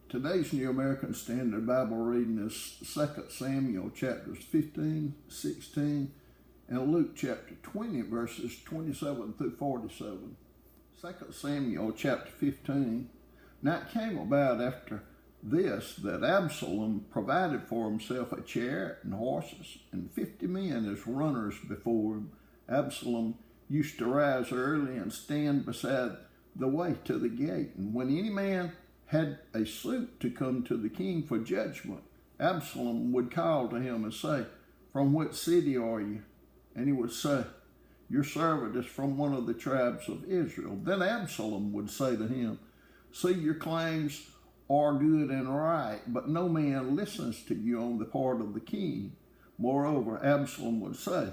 Today's New American Standard Bible reading is 2 Samuel chapters 15, 16, and Luke chapter 20, verses 27 through 47. 2 Samuel chapter 15. Now it came about after this that Absalom provided for himself a chariot and horses, and 50 men as runners before him. Absalom used to rise early and stand beside the way to the gate, and when any man had a suit to come to the king for judgment, Absalom would call to him and say, "From what city are you?" And he would say, "Your servant is from one of the tribes of Israel." Then Absalom would say to him, "See, your claims are good and right, but no man listens to you on the part of the king." Moreover, Absalom would say,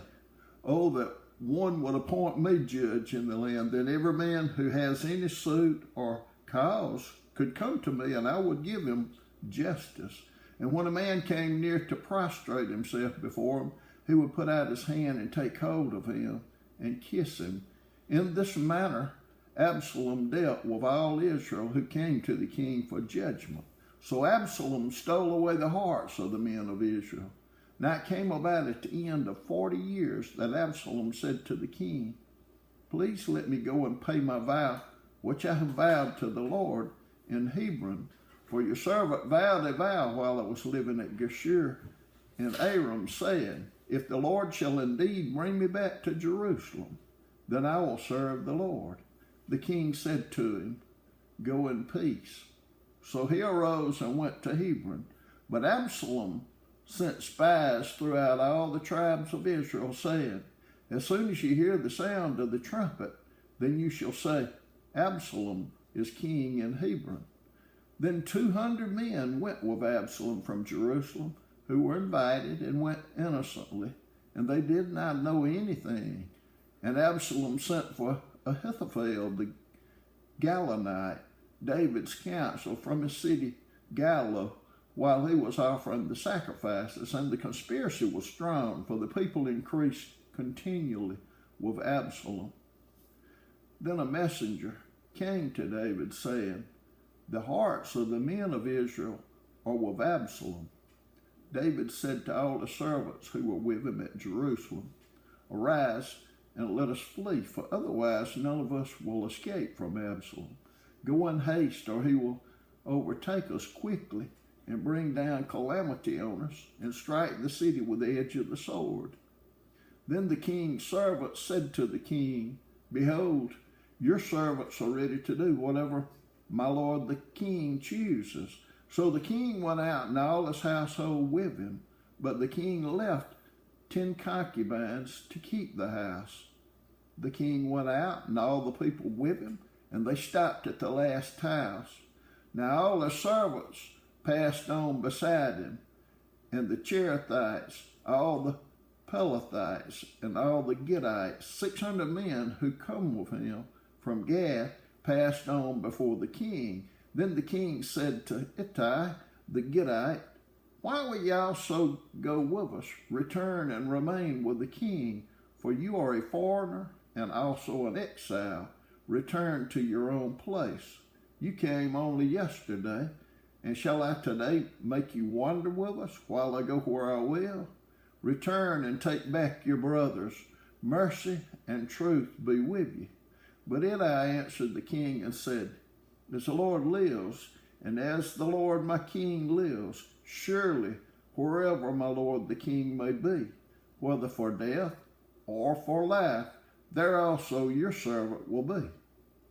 "Oh, that one would appoint me judge in the land, that every man who has any suit or cause could come to me, and I would give him justice." And when a man came near to prostrate himself before him, he would put out his hand and take hold of him and kiss him. In this manner, Absalom dealt with all Israel who came to the king for judgment. So Absalom stole away the hearts of the men of Israel. Now it came about at the end of 40 years that Absalom said to the king, "Please let me go and pay my vow, which I have vowed to the Lord in Hebron. For your servant vowed a vow while I was living at Geshur in Aram, saying, if the Lord shall indeed bring me back to Jerusalem, then I will serve the Lord." The king said to him, "Go in peace." So he arose and went to Hebron. But Absalom sent spies throughout all the tribes of Israel, saying, "As soon as you hear the sound of the trumpet, then you shall say, Absalom is king in Hebron." Then 200 men went with Absalom from Jerusalem, who were invited and went innocently, and they did not know anything. And Absalom sent for Ahithophel the Gilonite, David's counsel, from his city Gilo, while he was offering the sacrifices. And the conspiracy was strong, for the people increased continually with Absalom. Then a messenger came to David, saying, "The hearts of the men of Israel are with Absalom." David said to all the servants who were with him at Jerusalem, "Arise and let us flee, for otherwise none of us will escape from Absalom. Go in haste, or he will overtake us quickly and bring down calamity on us and strike the city with the edge of the sword." Then the king's servants said to the king, "Behold, your servants are ready to do whatever my lord the king chooses." So the king went out and all his household with him, but the king left 10 concubines to keep the house. The king went out and all the people with him, and they stopped at the last house. Now all the servants passed on beside him, and the Cherethites, all the Pelethites, and all the Gittites, 600 men who come with him from Gath, passed on before the king. Then the king said to Ittai the Gittite, "Why will ye also go with us? Return and remain with the king, for you are a foreigner and also an exile. Return to your own place. You came only yesterday, and shall I today make you wander with us while I go where I will? Return and take back your brothers. Mercy and truth be with you." But Ittai answered the king and said, "As the Lord lives, and as the Lord my king lives, surely wherever my lord the king may be, whether for death or for life, there also your servant will be."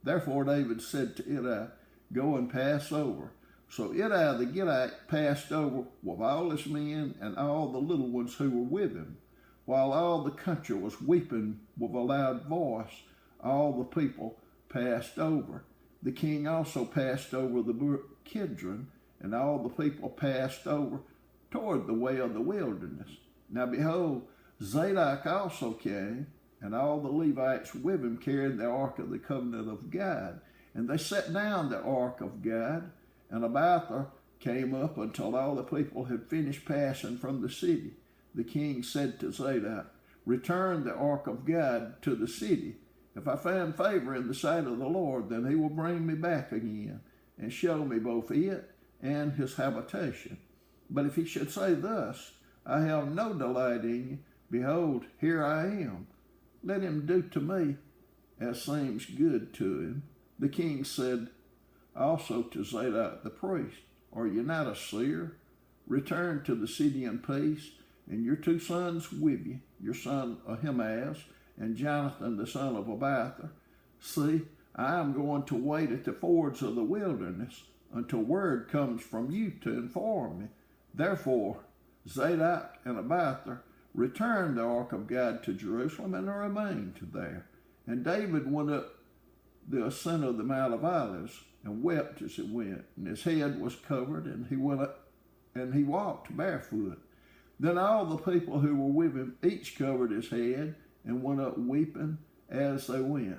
Therefore David said to Ittai, "Go and pass over." So Ittai the Gittite passed over with all his men and all the little ones who were with him. While all the country was weeping with a loud voice, all the people passed over. The king also passed over the brook Kidron, and all the people passed over toward the way of the wilderness. Now behold, Zadok also came, and all the Levites with him carried the ark of the covenant of God. And they set down the ark of God, and Abiathar came up until all the people had finished passing from the city. The king said to Zadok, "Return the ark of God to the city. If I find favor in the sight of the Lord, then he will bring me back again and show me both it and his habitation. But if he should say thus, I have no delight in you, behold, here I am. Let him do to me as seems good to him. The king said also to Zadok the priest, Are you not a seer? Return to the city in peace, and your 2 sons with you, your son Ahimaaz and Jonathan the son of Abiathar. See, I am going to wait at the fords of the wilderness until word comes from you to inform me. Therefore, Zadok and Abiathar returned the ark of God to Jerusalem and remained there. And David went up the ascent of the Mount of Olives and wept as he went, and his head was covered, and he went up and he walked barefoot. Then all the people who were with him each covered his head and went up weeping as they went.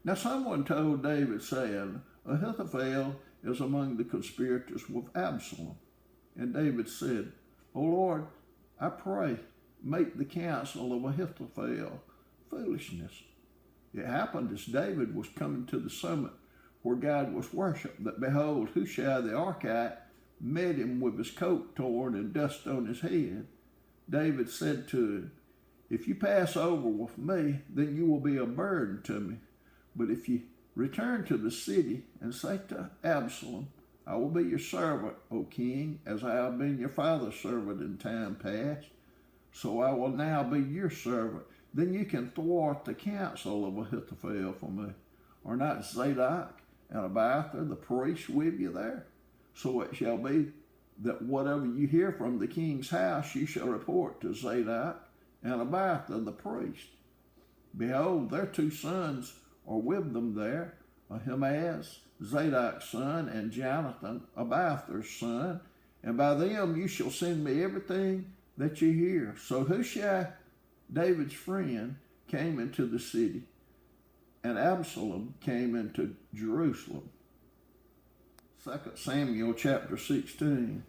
Now someone told David, saying, Ahithophel is among the conspirators with Absalom. And David said, O Lord, I pray, make the counsel of Ahithophel foolishness. It happened as David was coming to the summit where God was worshipped, that behold, Hushai the Archite met him with his coat torn and dust on his head. David said to him, If you pass over with me, then you will be a burden to me. But if you return to the city and say to Absalom, I will be your servant, O king, as I have been your father's servant in time past, so I will now be your servant. Then you can thwart the counsel of Ahithophel for me. Are not Zadok and Abiathar the priests with you there? So it shall be that whatever you hear from the king's house, you shall report to Zadok and Abiathar the priest. Behold, their 2 sons are with them there, Ahimaaz, Zadok's son, and Jonathan, Abiathar's son, and by them you shall send me everything that you hear. So Hushai, David's friend, came into the city, and Absalom came into Jerusalem. 2 Samuel chapter 16.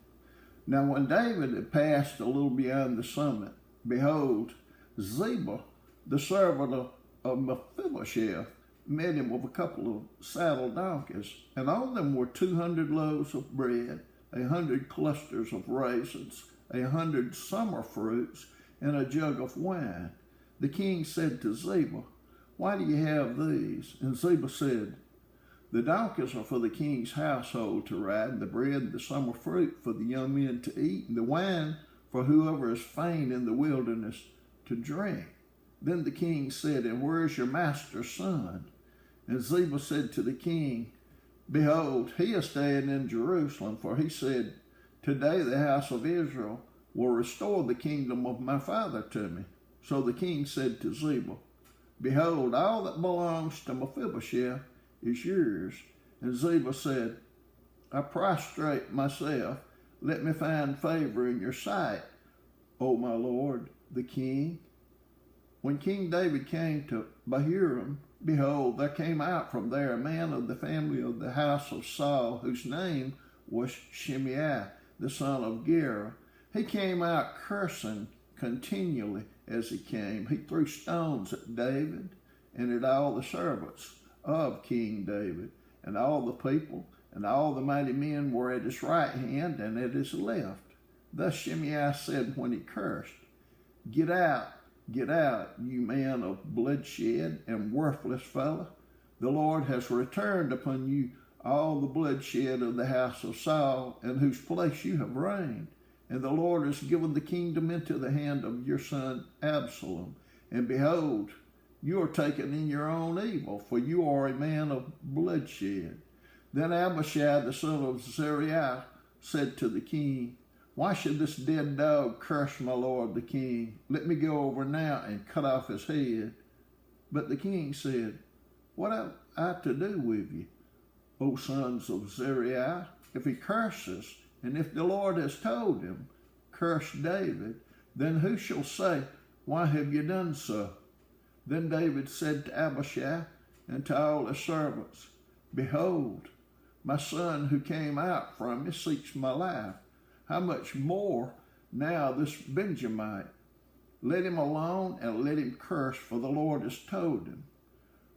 Now when David had passed a little beyond the summit, behold, Ziba, the servant of Mephibosheth, met him with a couple of saddle donkeys, and on them were 200 loaves of bread, 100 clusters of raisins, 100 summer fruits, and a jug of wine. The king said to Ziba, Why do you have these? And Ziba said, The donkeys are for the king's household to ride, the bread, the summer fruit for the young men to eat, and the wine for whoever is faint in the wilderness to drink. Then the king said, And where is your master's son? And Ziba said to the king, Behold, he is staying in Jerusalem, for he said, Today the house of Israel will restore the kingdom of my father to me. So the king said to Ziba, Behold, all that belongs to Mephibosheth is yours. And Ziba said, I prostrate myself, let me find favor in your sight, O my lord, the king. When King David came to Bahurim, behold, there came out from there a man of the family of the house of Saul, whose name was Shimei, the son of Gera. He came out cursing continually as he came. He threw stones at David and at all the servants of King David, and all the people and all the mighty men were at his right hand and at his left. Thus Shimei said when he cursed, Get out, you man of bloodshed and worthless fellow. The Lord has returned upon you all the bloodshed of the house of Saul, in whose place you have reigned. And the Lord has given the kingdom into the hand of your son Absalom. And behold, you are taken in your own evil, for you are a man of bloodshed. Then Abishai, the son of Zeruiah, said to the king, Why should this dead dog curse my lord the king? Let me go over now and cut off his head. But the king said, What have I to do with you, O sons of Zeruiah? If he curses, and if the Lord has told him, Curse David, then who shall say, Why have you done so? Then David said to Abishai and to all his servants, Behold, my son who came out from me seeks my life. How much more now this Benjamite? Let him alone and let him curse, for the Lord has told him.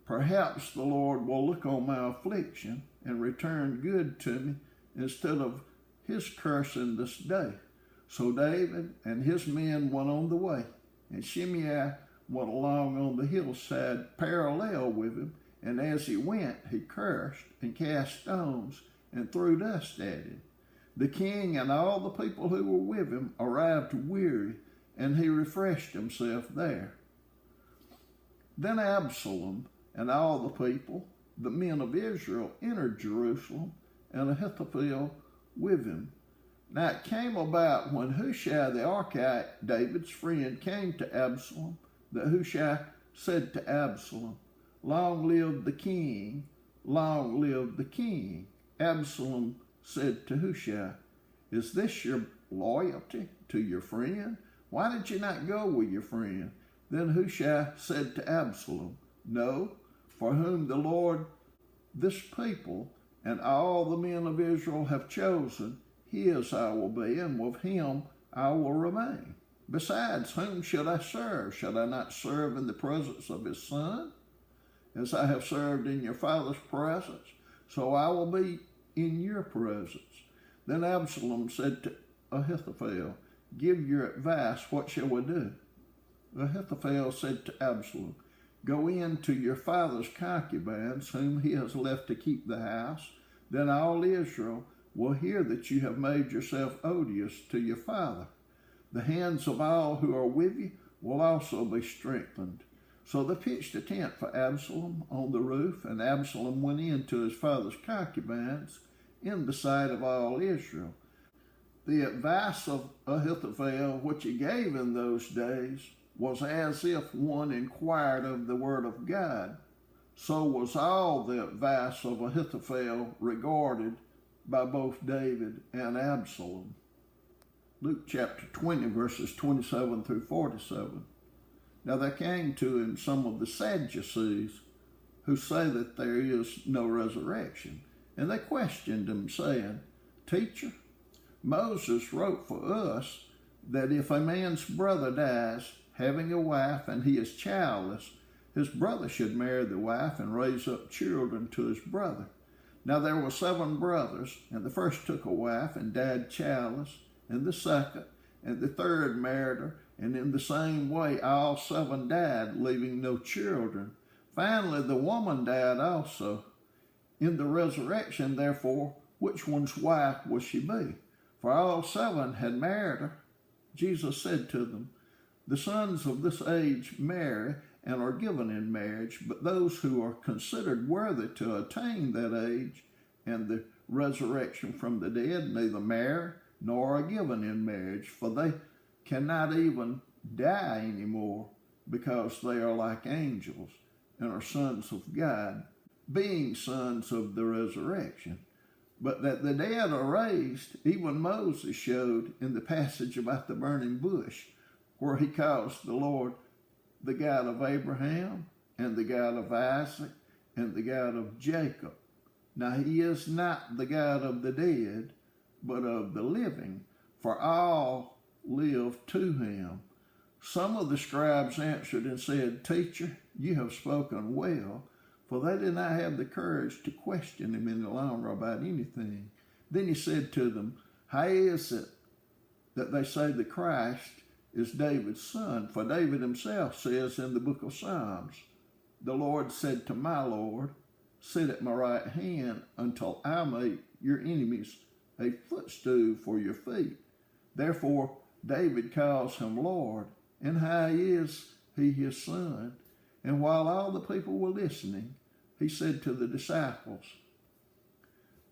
Perhaps the Lord will look on my affliction and return good to me instead of his cursing this day. So David and his men went on the way, and Shimei went along on the hillside parallel with him, and as he went, he cursed and cast stones and threw dust at him. The king and all the people who were with him arrived weary, and he refreshed himself there. Then Absalom and all the people, the men of Israel, entered Jerusalem, and Ahithophel with him. Now it came about when Hushai the Archite, David's friend, came to Absalom, that Hushai said to Absalom, "Long live the king, long live the king." Absalom said to Hushai, "Is this your loyalty to your friend? Why did you not go with your friend?" Then Hushai said to Absalom, "No, for whom the Lord, this people, and all the men of Israel have chosen, his I will be, and with him I will remain. Besides, whom should I serve? Should I not serve in the presence of his son? As I have served in your father's presence, so I will be in your presence." Then Absalom said to Ahithophel, "Give your advice, what shall we do?" Ahithophel said to Absalom, "Go in to your father's concubines, whom he has left to keep the house. Then all Israel will hear that you have made yourself odious to your father. The hands of all who are with you will also be strengthened." So they pitched a tent for Absalom on the roof, and Absalom went in to his father's concubines in the sight of all Israel. The advice of Ahithophel, which he gave in those days, was as if one inquired of the word of God. So was all the advice of Ahithophel regarded by both David and Absalom. Luke chapter 20, verses 27 through 47. Now there came to him some of the Sadducees, who say that there is no resurrection. And they questioned him, saying, "Teacher, Moses wrote for us that if a man's brother dies, having a wife, and he is childless, his brother should marry the wife and raise up children to his brother. Now there were 7 brothers, and the first took a wife and died childless, and the second, and the third married her, and in the same way all 7 died, leaving no children. Finally the woman died also. In the resurrection, therefore, which one's wife will she be? For all 7 had married her." Jesus said to them, "The sons of this age marry and are given in marriage, but those who are considered worthy to attain that age and the resurrection from the dead neither marry nor are given in marriage, for they cannot even die anymore, because they are like angels and are sons of God, being sons of the resurrection. But that the dead are raised, even Moses showed in the passage about the burning bush, where he calls the Lord the God of Abraham and the God of Isaac and the God of Jacob. Now he is not the God of the dead, but of the living, for all live to him." Some of the scribes answered and said, "Teacher, you have spoken well," for they did not have the courage to question him any longer about anything. Then he said to them, "How is it that they say the Christ is David's son? For David himself says in the book of Psalms, 'The Lord said to my Lord, sit at my right hand until I make your enemies a footstool for your feet.' Therefore David calls him Lord, and how is he his son?" And while all the people were listening, he said to the disciples,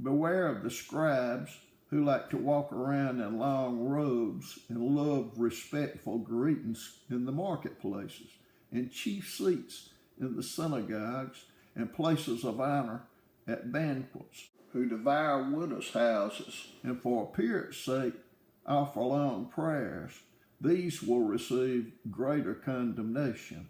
"Beware of the scribes who like to walk around in long robes and love respectful greetings in the marketplaces and chief seats in the synagogues and places of honor at banquets, who devour widows' houses and for appearance sake offer long prayers. These will receive greater condemnation.